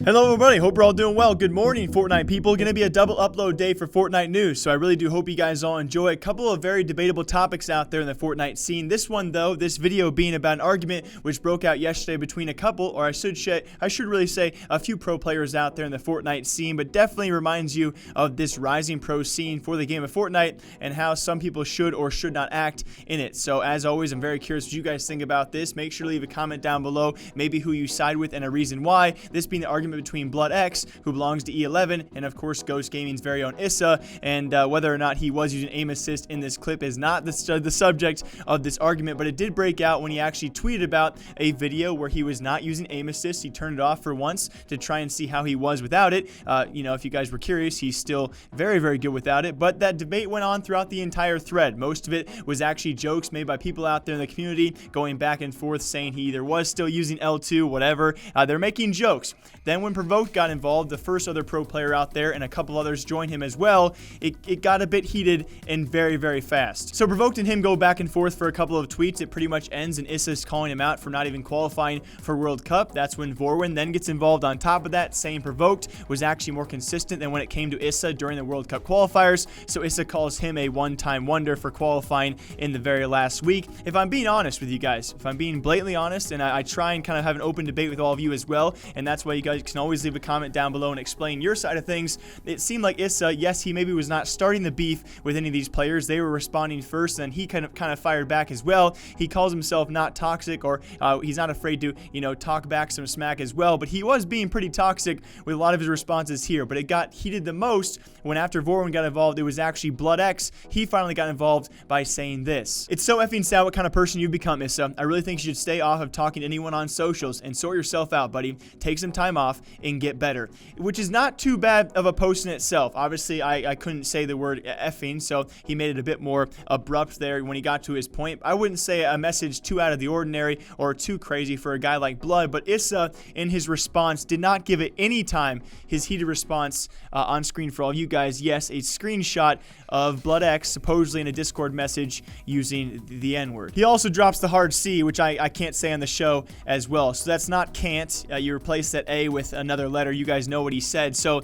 Hello everybody, hope you're all doing well. Good morning, Fortnite people. Gonna be a double upload day for Fortnite news, so I really do hope you guys all enjoy. A couple of very debatable topics out there in the Fortnite scene. This one though, this video being about an argument which broke out yesterday between a couple, or I should really say a few pro players out there in the Fortnite scene, but definitely reminds you of this rising pro scene for the game of Fortnite and how some people should or should not act in it. So as always, I'm very curious what you guys think about this. Make sure to leave a comment down below, maybe who you side with and a reason why. This being the argument between Bloodx, who belongs to E11, and of course Ghost Gaming's very own Issa, and whether or not he was using aim assist in this clip is not the subject of this argument, but it did break out when he actually tweeted about a video where he was not using aim assist. He turned it off for once to try and see how he was without it. You know, if you guys were curious, he's still very, very good without it, but that debate went on throughout the entire thread. Most of it was actually jokes made by people out there in the community going back and forth saying he either was still using L2, whatever. They're making jokes. Then when Provoked got involved, the first other pro player out there, and a couple others joined him as well, it got a bit heated and very, very fast. So Provoked and him go back and forth for a couple of tweets. It pretty much ends in Issa's calling him out for not even qualifying for World Cup. That's when Vorwin then gets involved on top of that, saying Provoked was actually more consistent than when it came to Issa during the World Cup qualifiers. So Issa calls him a one-time wonder for qualifying in the very last week. If I'm being honest with you guys, if I'm being blatantly honest, and I try and kind of have an open debate with all of you as well, and that's why you guys can always leave a comment down below and explain your side of things. It seemed like Issa, yes, he maybe was not starting the beef with any of these players. They were responding first, and he kind of fired back as well. He calls himself not toxic, or he's not afraid to, you know, talk back some smack as well, but he was being pretty toxic with a lot of his responses here. But it got heated the most when, after Vorwin got involved, it was actually Bloodx. He finally got involved by saying this: "It's so effing sad what kind of person you've become, Issa. I really think you should stay off of talking to anyone on socials and sort yourself out, buddy. Take some time off and get better." Which is not too bad of a post in itself. Obviously, I couldn't say the word effing, so he made it a bit more abrupt there when he got to his point. I wouldn't say a message too out of the ordinary or too crazy for a guy like Blood, but Issa, in his response, did not give it any time. His heated response on screen for all you guys, yes, a screenshot of Bloodx supposedly in a Discord message using the N-word. He also drops the hard C, which I can't say on the show as well. So that's not can't. You replace that A with another letter. You guys know what he said. So,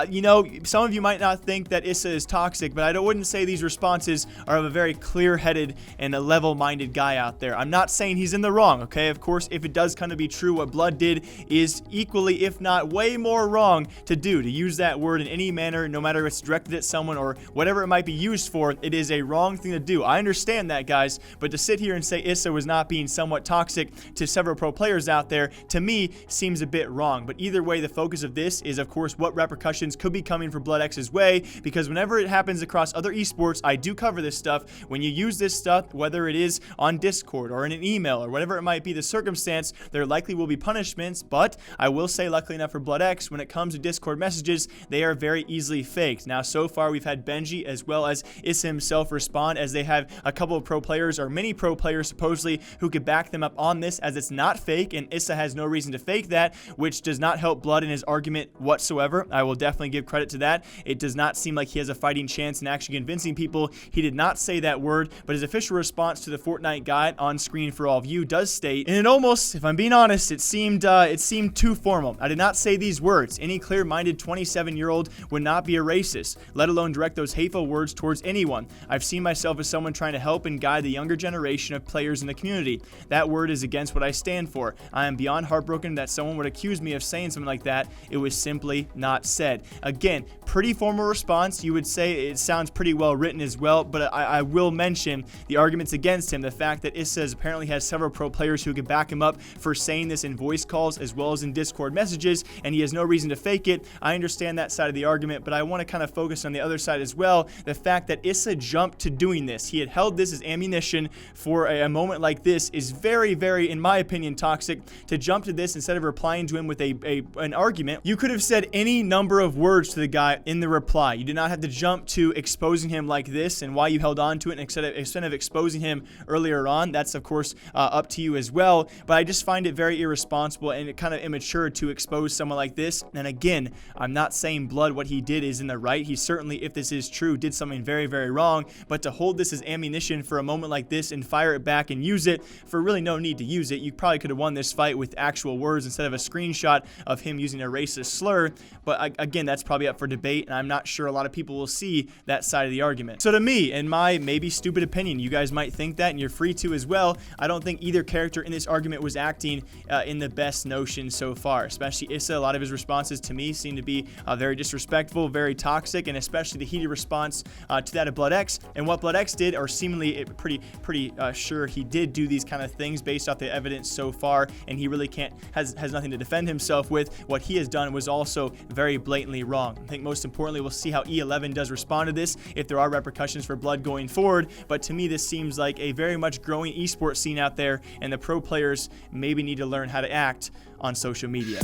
you know, some of you might not think that Issa is toxic, but I wouldn't say these responses are of a very clear-headed and a level-minded guy out there. I'm not saying he's in the wrong, okay? Of course, if it does kind of be true, what Blood did is equally, if not way more wrong to do. To use that word in any manner, no matter if it's directed at someone or whatever it might be used for, it is a wrong thing to do. I understand that, guys, but to sit here and say Issa was not being somewhat toxic to several pro players out there, to me, seems a bit wrong. But either way, the focus of this is, of course, what repercussions could be coming for Bloodx's way, because whenever it happens across other esports, I do cover this stuff. When you use this stuff, whether it is on Discord or in an email or whatever it might be the circumstance, there likely will be punishments, but I will say, luckily enough for Bloodx, when it comes to Discord messages, they are very easily faked. Now, so far, we've had Benji as well as Issa himself respond, as they have a couple of pro players, or many pro players supposedly, who could back them up on this, as it's not fake, and Issa has no reason to fake that, which does not help Blood in his argument whatsoever. I will definitely give credit to that. It does not seem like he has a fighting chance in actually convincing people. He did not say that word, but his official response to the Fortnite guide on screen for all of you does state, and it almost, if I'm being honest, it seemed too formal. I did not say these words. Any clear-minded 27-year-old would not be a racist, let alone direct those hateful words towards anyone. I've seen myself as someone trying to help and guide the younger generation of players in the community. That word is against what I stand for. I am beyond heartbroken that someone would accuse me of saying something like that. It was simply not said. Again, pretty formal response. You would say it sounds pretty well written as well, but I will mention the arguments against him. The fact that Issa apparently has several pro players who could back him up for saying this in voice calls as well as in Discord messages, and he has no reason to fake it. I understand that side of the argument, but I want to kind of focus on the other side as well. The fact that Issa jumped to doing this. He had held this as ammunition for a moment like this is very, very, in my opinion, toxic. To jump to this instead of replying to him with an argument, you could have said any number of words to the guy in the reply. You did not have to jump to exposing him like this, and why you held on to it instead of exposing him earlier on. That's, of course, up to you as well, but I just find it very irresponsible and kind of immature to expose someone like this. And again, I'm not saying Blood, what he did is in the right. He certainly, if this is true, did something very, very wrong, but to hold this as ammunition for a moment like this and fire it back and use it for really no need to use it. You probably could have won this fight with actual words instead of a screenshot of him using a racist slur. But again, that's probably up for debate, and I'm not sure a lot of people will see that side of the argument. So to me, in my maybe stupid opinion, you guys might think that, and you're free to as well, I don't think either character in this argument was acting in the best notion so far, especially Issa. A lot of his responses to me seem to be very disrespectful, very toxic, and especially the heated response to that of Bloodx. And what Bloodx did, or seemingly pretty sure he did do these kind of things based off the evidence so far, and he really has nothing to defend himself with. What he has done was also very blatantly wrong. I think most importantly, we'll see how E11 does respond to this, if there are repercussions for Blood going forward. But to me, this seems like a very much growing esports scene out there, and the pro players maybe need to learn how to act on social media.